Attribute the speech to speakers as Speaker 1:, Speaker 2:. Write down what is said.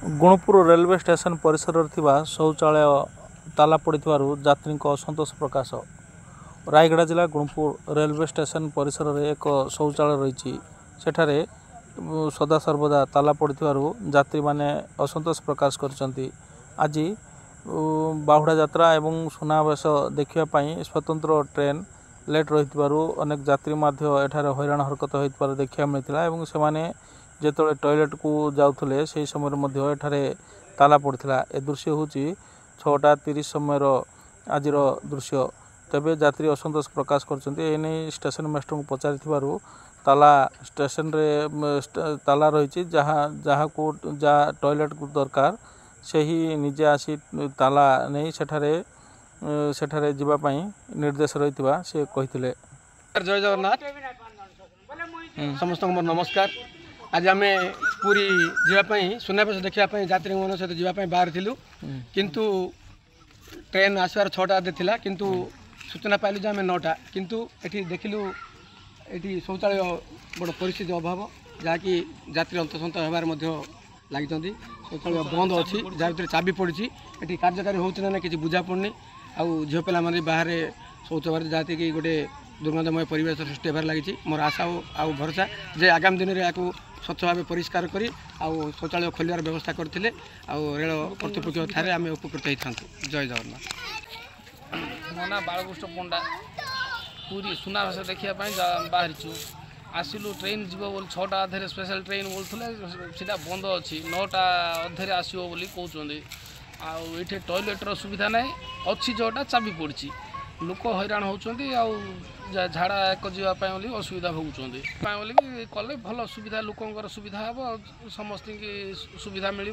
Speaker 1: गुणुपुर railway station परिसर शौचालय ताला पड़ी यात्री असंतोष प्रकाश। रायगढ़ जिला गुणुपुर रेलवे स्टेशन परिसर में एक शौचालय रही सेठारे सदा सर्वदा ताला पड़ी यात्री माने असंतोष प्रकाश कर आज बाहुड़ा यात्रा एवं सुनावेश देखापी स्वतंत्र ट्रेन लेट रही अनेक यात्री हैरान हरकत हो देखा मिलता से जेतोले टॉयलेट को जाउथले से समय ताला पड़ता। ए दृश्य हूँ 6:30 समय आजिर दृश्य। तेबे यात्री असंतोष प्रकाश करने स्टेशन मास्टर को पचारि ताला स्टेशन रे ताला रही जहाँ को जहाँ टॉयलेट को दरकार से ही निजे आसी ताला नहीं सेठारे जीवाई निर्देश रही से कही।
Speaker 2: जय जगन्नाथ समस्त नमस्कार। आज आम पूरी जावाई सुनावेश देखापी यात्री मान सहित जावाई बाहर थिलु किंतु ट्रेन आसवार 6टा अधे थिला किंतु सूचना पाइलु जे आम 9टा किंतु एठी देखिलु एठी शौचालय बड़ परिस्थिति अभाव जहाँकि यात्री अंतसंत होबार लगी शौचालय बंद अच्छी जहाँ भर चाबी पड़ी एटी कार्यकारी होना ना कि बुझा पड़नी आउ झील पिला बाहर शौचबार जहाँकि कि गोटे दुर्गंधमय परिवेश सृष्टि होबार लगी। मोर आशा आउ भरोसा जे आगामी दिन में आपको स्वच्छ भाव परिष्कार करी आउ शौचालय खोलियार व्यवस्था करते रेल कर्तृपक्ष ठारे आम उपकृत होता। जय जगन्नाथ।
Speaker 3: मो ना बालकृष्ण पंडा पूरी सुनावेश देखापी बाहरी आसिलु ट्रेन जीव बोली 6टा अधे स्पेशल ट्रेन बोलते सीटा बंद अच्छी 9टा अधे आसो बोली कहते आठे टॉयलेटर सुविधा ना अच्छी जोटा चाबी पड़ी लोक हैरान होती झाड़ा एक जावाई असुविधा भोगुंट बोली कले भल सुविधा लोकंर सुविधा हम समस्त सुविधा मिल।